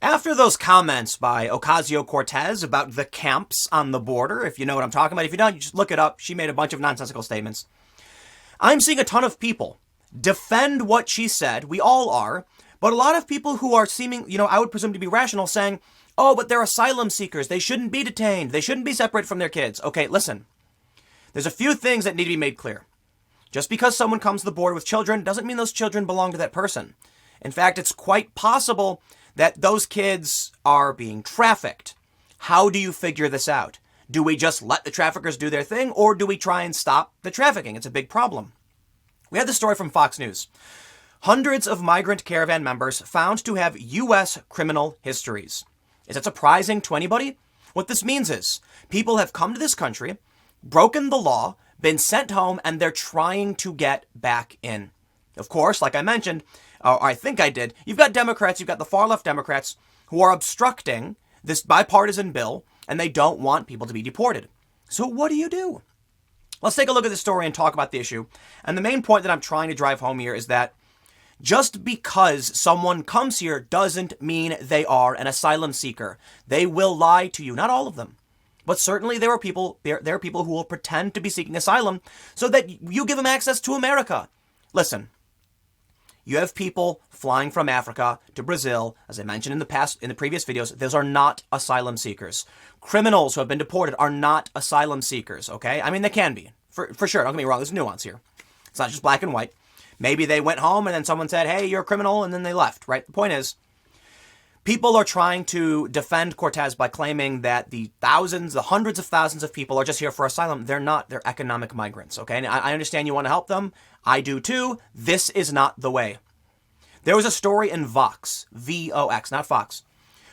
After those comments by Ocasio-Cortez about the camps on the border, if you know what I'm talking about, if you don't, you just look it up. She made a bunch of nonsensical statements. I'm seeing a ton of people defend what she said. We all are. But a lot of people who are seeming, I would presume to be rational, saying, oh, but they're asylum seekers. They shouldn't be detained. They shouldn't be separated from their kids. Okay, listen. There's a few things that need to be made clear. Just because someone comes to the border with children doesn't mean those children belong to that person. In fact, it's quite possible that those kids are being trafficked. How do you figure this out? Do we just let the traffickers do their thing, or do we try and stop the trafficking? It's a big problem. We had this story from Fox News. Hundreds of migrant caravan members found to have U.S. criminal histories. Is that surprising to anybody? What this means is people have come to this country, broken the law, been sent home, and they're trying to get back in. Of course, like I mentioned, or I think I did, you've got Democrats, you've got the far left Democrats who are obstructing this bipartisan bill, and they don't want people to be deported. So what do you do? Let's take a look at the story and talk about the issue. And the main point that I'm trying to drive home here is that just because someone comes here doesn't mean they are an asylum seeker. They will lie to you. Not all of them. But certainly there are people who will pretend to be seeking asylum so that you give them access to America. Listen, you have people flying from Africa to Brazil, as I mentioned in the previous videos. Those are not asylum seekers. Criminals who have been deported are not asylum seekers, okay? I mean, they can be, for sure. Don't get me wrong, there's nuance here. It's not just black and white. Maybe they went home and then someone said, hey, you're a criminal, and then they left, right? The point is, people are trying to defend Cortez by claiming that the hundreds of thousands of people are just here for asylum. They're not. They're economic migrants, okay? And I understand you want to help them. I do too. This is not the way. There was a story in Vox, V-O-X, not Fox,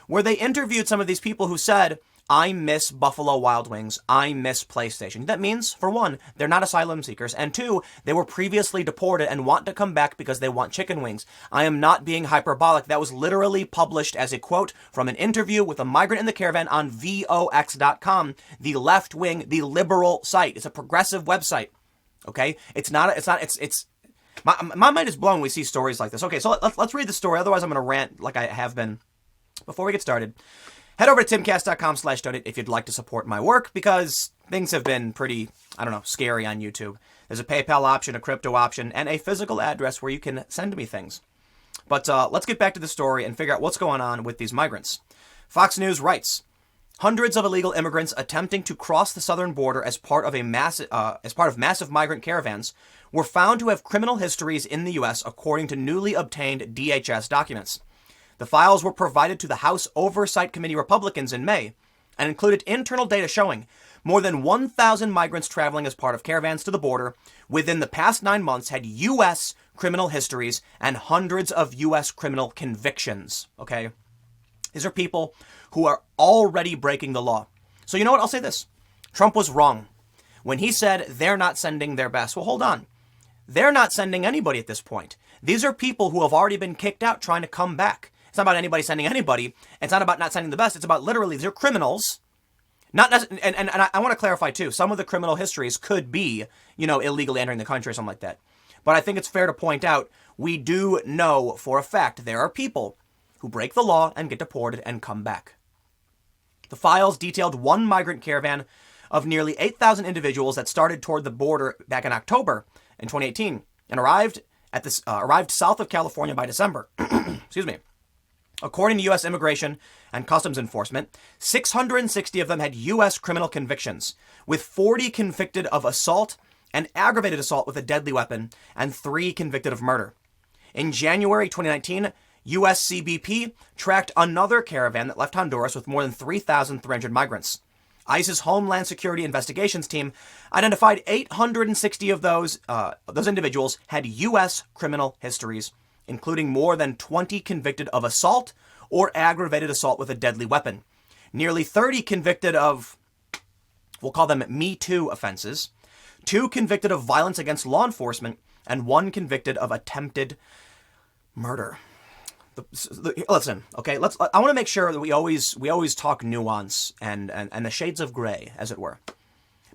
where they interviewed some of these people who said, I miss Buffalo Wild Wings. I miss PlayStation. That means, for one, they're not asylum seekers. And two, they were previously deported and want to come back because they want chicken wings. I am not being hyperbolic. That was literally published as a quote from an interview with a migrant in the caravan on vox.com, the left wing, the liberal site. It's a progressive website. Okay? My mind is blown when we see stories like this. Okay, so let's read the story. Otherwise, I'm going to rant like I have been. Before we get started, head over to timcast.com/donate if you'd like to support my work, because things have been pretty, scary on YouTube. There's a PayPal option, a crypto option, and a physical address where you can send me things. But let's get back to the story and figure out what's going on with these migrants. Fox News writes, hundreds of illegal immigrants attempting to cross the southern border as part of massive migrant caravans were found to have criminal histories in the U.S. according to newly obtained DHS documents. The files were provided to the House Oversight Committee Republicans in May and included internal data showing more than 1,000 migrants traveling as part of caravans to the border within the past 9 months had U.S. criminal histories and hundreds of U.S. criminal convictions. Okay? These are people who are already breaking the law. So you know what? I'll say this. Trump was wrong when he said they're not sending their best. Well, hold on. They're not sending anybody at this point. These are people who have already been kicked out trying to come back. It's not about anybody sending anybody. It's not about not sending the best. It's about literally they're criminals. And I want to clarify too. Some of the criminal histories could be, illegally entering the country or something like that. But I think it's fair to point out we do know for a fact there are people who break the law and get deported and come back. The files detailed one migrant caravan of nearly 8,000 individuals that started toward the border back in October in 2018 and arrived south of California by December. Excuse me. According to U.S. Immigration and Customs Enforcement, 660 of them had U.S. criminal convictions, with 40 convicted of assault and aggravated assault with a deadly weapon, and 3 convicted of murder. In January 2019, U.S. CBP tracked another caravan that left Honduras with more than 3,300 migrants. ICE's Homeland Security Investigations team identified 860 of those individuals had U.S. criminal histories, including more than 20 convicted of assault or aggravated assault with a deadly weapon. Nearly 30 convicted of, we'll call them Me Too offenses, 2 convicted of violence against law enforcement, and 1 convicted of attempted murder. Listen, okay, I want to make sure that we always talk nuance and the shades of gray, as it were.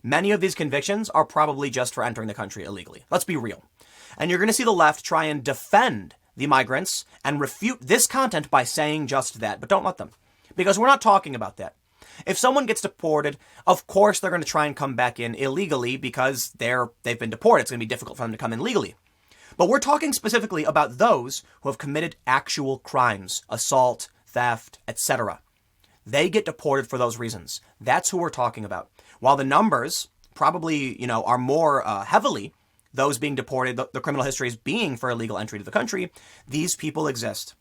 Many of these convictions are probably just for entering the country illegally. Let's be real. And you're going to see the left try and defend the migrants and refute this content by saying just that. But don't let them, because we're not talking about that. If someone gets deported, of course they're going to try and come back in illegally because they've been deported. It's going to be difficult for them to come in legally. But we're talking specifically about those who have committed actual crimes, assault, theft, etc. They get deported for those reasons. That's who we're talking about. While the numbers probably, are more heavily those being deported, the criminal histories being for illegal entry to the country, these people exist.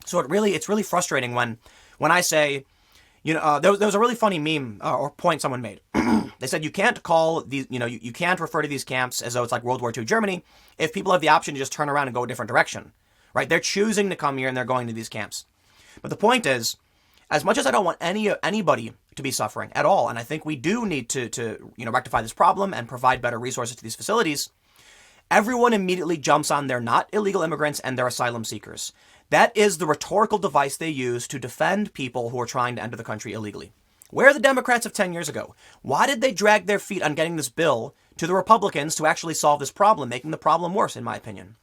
So it's really frustrating when I say, there was a really funny meme or point someone made. They said you can't call these, you can't refer to these camps as though it's like World War II Germany if people have the option to just turn around and go a different direction, right? They're choosing to come here and they're going to these camps. But the point is, as much as I don't want anybody to be suffering at all, and I think we do need to rectify this problem and provide better resources to these facilities, everyone immediately jumps on they're not illegal immigrants and they're asylum seekers. That is the rhetorical device they use to defend people who are trying to enter the country illegally. Where are the Democrats of 10 years ago? Why did they drag their feet on getting this bill to the Republicans to actually solve this problem, making the problem worse, in my opinion?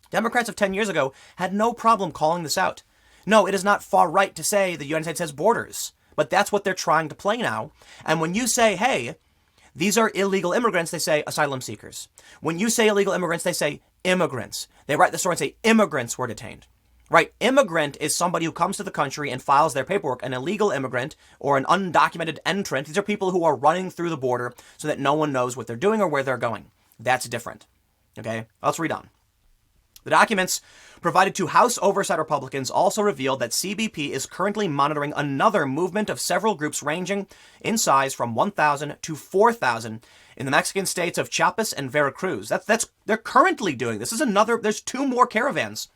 Democrats of 10 years ago had no problem calling this out. No, it is not far right to say the United States has borders, but that's what they're trying to play now. And when you say, hey, these are illegal immigrants, they say asylum seekers. When you say illegal immigrants, they say immigrants. They write the story and say immigrants were detained. Right? Immigrant is somebody who comes to the country and files their paperwork. An illegal immigrant or an undocumented entrant, these are people who are running through the border so that no one knows what they're doing or where they're going. That's different. Okay? Let's read on. The documents provided to House Oversight Republicans also revealed that CBP is currently monitoring another movement of several groups ranging in size from 1,000 to 4,000 in the Mexican states of Chiapas and Veracruz. They're currently doing this. There's 2 more caravans,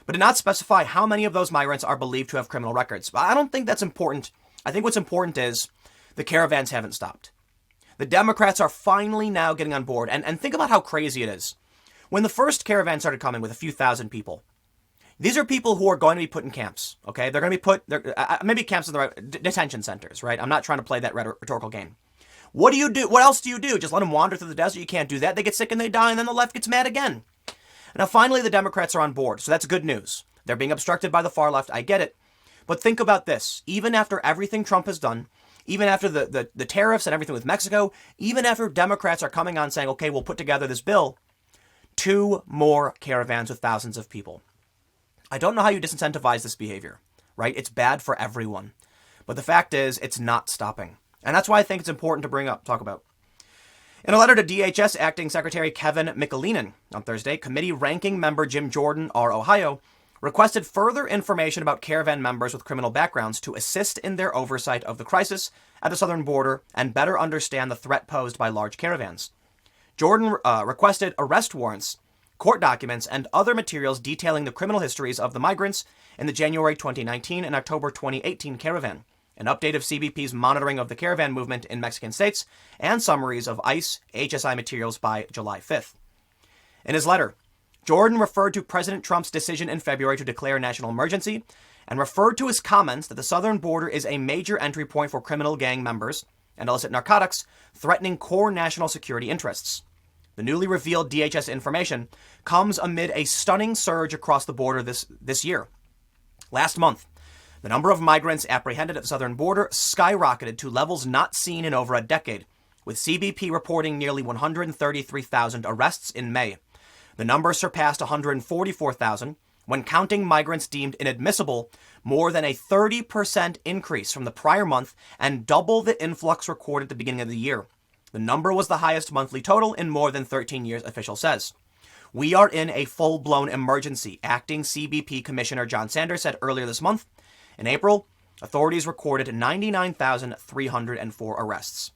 but did not specify how many of those migrants are believed to have criminal records. But I don't think that's important. I think what's important is the caravans haven't stopped. The Democrats are finally now getting on board. And think about how crazy it is. When the first caravan started coming with a few thousand people, these are people who are going to be put in camps, okay? They're going to be put, maybe camps are the right, detention centers, right? I'm not trying to play that rhetorical game. What do you do? What else do you do? Just let them wander through the desert? You can't do that. They get sick and they die, and then the left gets mad again. Now, finally, the Democrats are on board, so that's good news. They're being obstructed by the far left. I get it. But think about this. Even after everything Trump has done, even after the tariffs and everything with Mexico, even after Democrats are coming on saying, okay, we'll put together this bill, 2 more caravans with thousands of people. I don't know how you disincentivize this behavior, right? It's bad for everyone. But the fact is, it's not stopping. And that's why I think it's important to talk about. In a letter to DHS Acting Secretary Kevin McAleenan on Thursday, committee ranking member Jim Jordan, R. Ohio, requested further information about caravan members with criminal backgrounds to assist in their oversight of the crisis at the southern border and better understand the threat posed by large caravans. Jordan requested arrest warrants, court documents, and other materials detailing the criminal histories of the migrants in the January 2019 and October 2018 caravan, an update of CBP's monitoring of the caravan movement in Mexican states, and summaries of ICE HSI materials by July 5th. In his letter, Jordan referred to President Trump's decision in February to declare a national emergency and referred to his comments that the southern border is a major entry point for criminal gang members and illicit narcotics, threatening core national security interests. The newly revealed DHS information comes amid a stunning surge across the border this year. Last month, the number of migrants apprehended at the southern border skyrocketed to levels not seen in over a decade, with CBP reporting nearly 133,000 arrests in May. The number surpassed 144,000 when counting migrants deemed inadmissible, more than a 30% increase from the prior month and double the influx recorded at the beginning of the year. The number was the highest monthly total in more than 13 years, official says. We are in a full-blown emergency, acting CBP Commissioner John Sanders said earlier this month. In April, authorities recorded 99,304 arrests.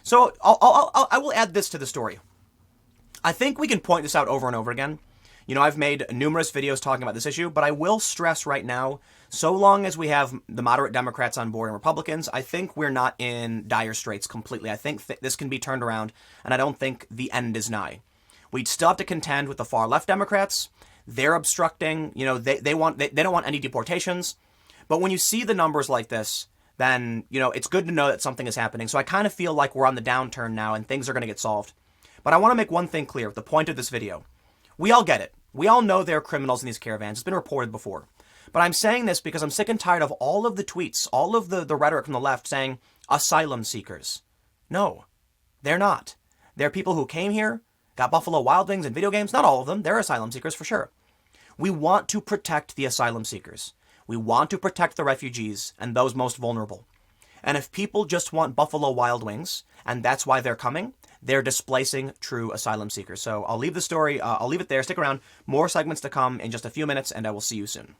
So I will add this to the story. I think we can point this out over and over again. I've made numerous videos talking about this issue, but I will stress right now, so long as we have the moderate Democrats on board and Republicans, I think we're not in dire straits completely. I think this can be turned around, and I don't think the end is nigh. We'd still have to contend with the far left Democrats. They're obstructing. They don't want any deportations. But when you see the numbers like this, then, it's good to know that something is happening. So I kind of feel like we're on the downturn now and things are going to get solved. But I want to make one thing clear, the point of this video. We all get it. We all know there are criminals in these caravans. It's been reported before. But I'm saying this because I'm sick and tired of all of the tweets, all of the rhetoric from the left saying asylum seekers. No, they're not. They're people who came here, got Buffalo Wild Wings and video games. Not all of them. They're asylum seekers for sure. We want to protect the asylum seekers. We want to protect the refugees and those most vulnerable. And if people just want Buffalo Wild Wings, and that's why they're coming, they're displacing true asylum seekers. So I'll leave the story, I'll leave it there. Stick around. More segments to come in just a few minutes, and I will see you soon.